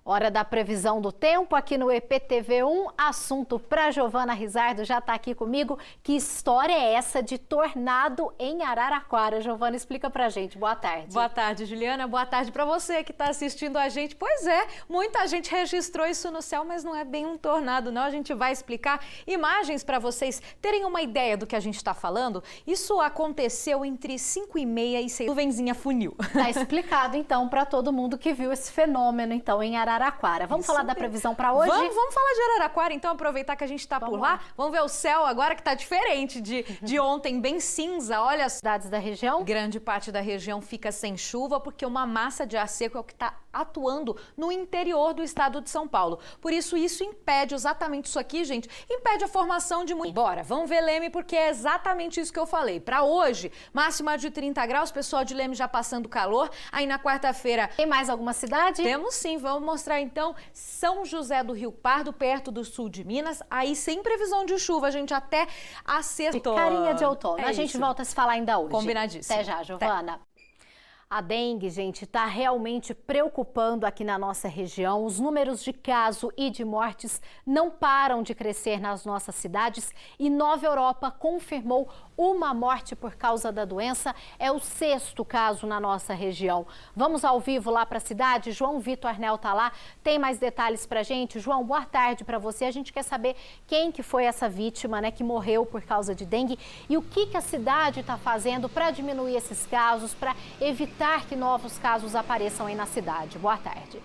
Hora da previsão do tempo aqui no EPTV1, assunto para Giovana Rizardo, já está aqui comigo. Que história é essa de tornado em Araraquara? Giovana, explica pra gente. Boa tarde. Boa tarde, Juliana. Boa tarde para você que está assistindo a gente. Pois é, muita gente registrou isso no céu, mas não é bem um tornado, não. A gente vai explicar imagens para vocês terem uma ideia do que a gente está falando. Isso aconteceu entre 5h30 e 6h. Nuvenzinha funil. Tá explicado, então, para todo mundo que viu esse fenômeno, então, em Araraquara. Vamos falar da previsão para hoje? Vamos falar de Araraquara, então, aproveitar que a gente está por lá. Vamos ver o céu agora, que está diferente de ontem, bem cinza. Olha as cidades da região. Grande parte da região fica sem chuva, porque uma massa de ar seco é o que está atuando no interior do estado de São Paulo. Por isso impede exatamente isso aqui, gente, impede a formação de muito. Bora, vamos ver Leme, porque é exatamente isso que eu falei. Para hoje, máxima de 30 graus, pessoal de Leme já passando calor. Aí na quarta-feira... Tem mais alguma cidade? Temos sim, vamos mostrar então São José do Rio Pardo, perto do sul de Minas, aí sem previsão de chuva, a gente até acertou. Carinha de outono. A gente volta a se falar ainda hoje. Combinadíssimo. Até já, Giovana. A dengue, gente, está realmente preocupando aqui na nossa região. Os números de casos e de mortes não param de crescer nas nossas cidades e Nova Europa confirmou uma morte por causa da doença. É o 6º caso na nossa região. Vamos ao vivo lá para a cidade. João Vitor Arnel está lá. Tem mais detalhes para a gente. João, boa tarde para você. A gente quer saber quem que foi essa vítima, né, que morreu por causa de dengue e o que a cidade está fazendo para diminuir esses casos, para evitar que novos casos apareçam aí na cidade. Boa tarde.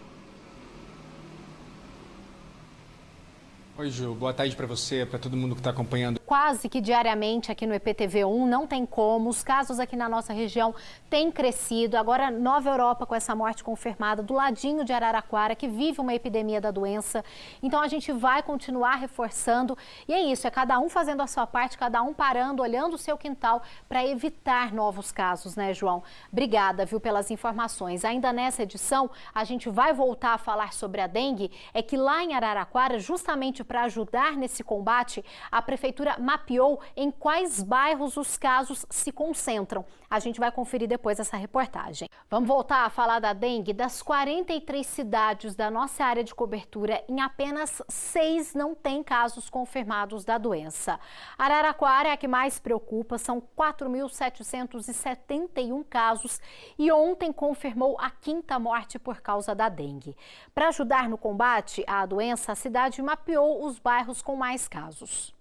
Oi, Ju. Boa tarde para você, para todo mundo que está acompanhando. Quase que diariamente aqui no EPTV1, não tem como. Os casos aqui na nossa região têm crescido. Agora, Nova Europa com essa morte confirmada, do ladinho de Araraquara, que vive uma epidemia da doença. Então, a gente vai continuar reforçando. E é isso, é cada um fazendo a sua parte, cada um parando, olhando o seu quintal para evitar novos casos, né, João? Obrigada, viu, pelas informações. Ainda nessa edição, a gente vai voltar a falar sobre a dengue. É que lá em Araraquara, justamente para ajudar nesse combate, a prefeitura mapeou em quais bairros os casos se concentram. A gente vai conferir depois essa reportagem. Vamos voltar a falar da dengue. Das 43 cidades da nossa área de cobertura, em apenas 6 não tem casos confirmados da doença. Araraquara é a que mais preocupa, são 4.771 casos e ontem confirmou a 5ª morte por causa da dengue. Para ajudar no combate à doença, a cidade mapeou os bairros com mais casos.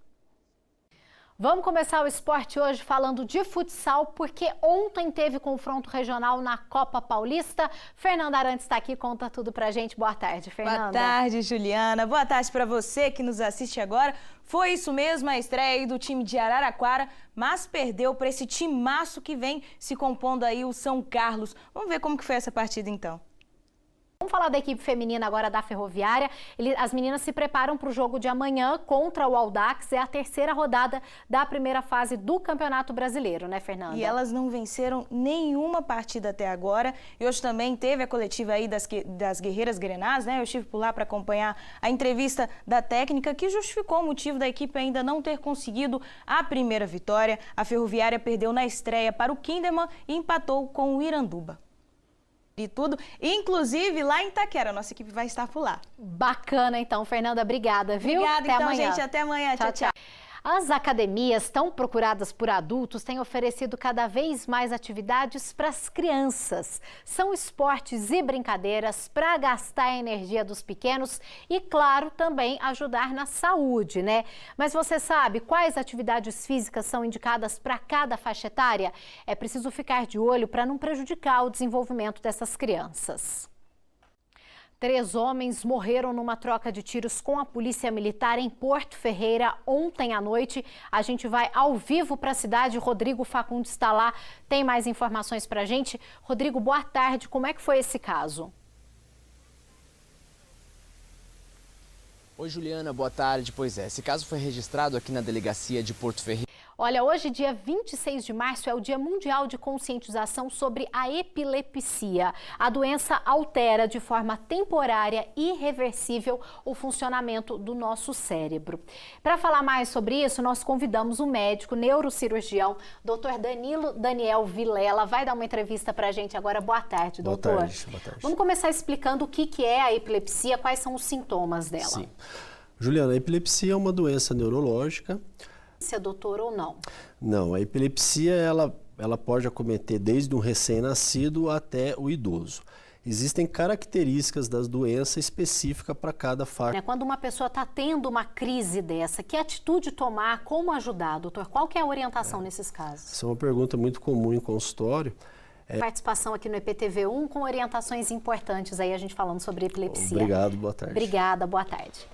Vamos começar o esporte hoje falando de futsal, porque ontem teve confronto regional na Copa Paulista. Fernanda Arantes está aqui, conta tudo pra gente. Boa tarde, Fernanda. Boa tarde, Juliana. Boa tarde para você que nos assiste agora. Foi isso mesmo, a estreia aí do time de Araraquara, mas perdeu para esse timaço que vem se compondo aí o São Carlos. Vamos ver como que foi essa partida então. Vamos falar da equipe feminina agora da Ferroviária. As meninas se preparam para o jogo de amanhã contra o Audax. É a 3ª rodada da primeira fase do Campeonato Brasileiro, né, Fernanda? E elas não venceram nenhuma partida até agora. E hoje também teve a coletiva aí das Guerreiras Grenás, né? Eu estive por lá para acompanhar a entrevista da técnica, que justificou o motivo da equipe ainda não ter conseguido a primeira vitória. A Ferroviária perdeu na estreia para o Kinderman e empatou com o Iranduba. E tudo, inclusive lá em Itaquera, nossa equipe vai estar por lá. Bacana, então, Fernanda, obrigada, viu? Obrigada, até então, amanhã. gente, até amanhã, tchau, tchau. As academias tão procuradas por adultos têm oferecido cada vez mais atividades para as crianças. São esportes e brincadeiras para gastar a energia dos pequenos e, claro, também ajudar na saúde, né? Mas você sabe quais atividades físicas são indicadas para cada faixa etária? É preciso ficar de olho para não prejudicar o desenvolvimento dessas crianças. 3 homens morreram numa troca de tiros com a Polícia Militar em Porto Ferreira ontem à noite. A gente vai ao vivo para a cidade. Rodrigo Facundes está lá. Tem mais informações para a gente. Rodrigo, boa tarde. Como é que foi esse caso? Oi, Juliana. Boa tarde. Pois é, esse caso foi registrado aqui na delegacia de Porto Ferreira. Olha, hoje, dia 26 de março, é o Dia Mundial de Conscientização sobre a Epilepsia. A doença altera de forma temporária e irreversível o funcionamento do nosso cérebro. Para falar mais sobre isso, nós convidamos o médico neurocirurgião, Dr. Danilo Daniel Vilela. Vai dar uma entrevista para a gente agora. Boa tarde, doutor. Boa tarde, boa tarde. Vamos começar explicando o que é a epilepsia, quais são os sintomas dela. Sim. Juliana, a epilepsia é uma doença neurológica. Se é doutor ou não? Não, a epilepsia ela pode acometer desde um recém-nascido até o idoso. Existem características das doenças específicas para cada faixa. Quando uma pessoa está tendo uma crise dessa, que atitude tomar, como ajudar, doutor? Qual que é a orientação nesses casos? Essa é uma pergunta muito comum em consultório. Participação aqui no EPTV1 com orientações importantes aí, a gente falando sobre epilepsia. Obrigado, boa tarde. Obrigada, boa tarde.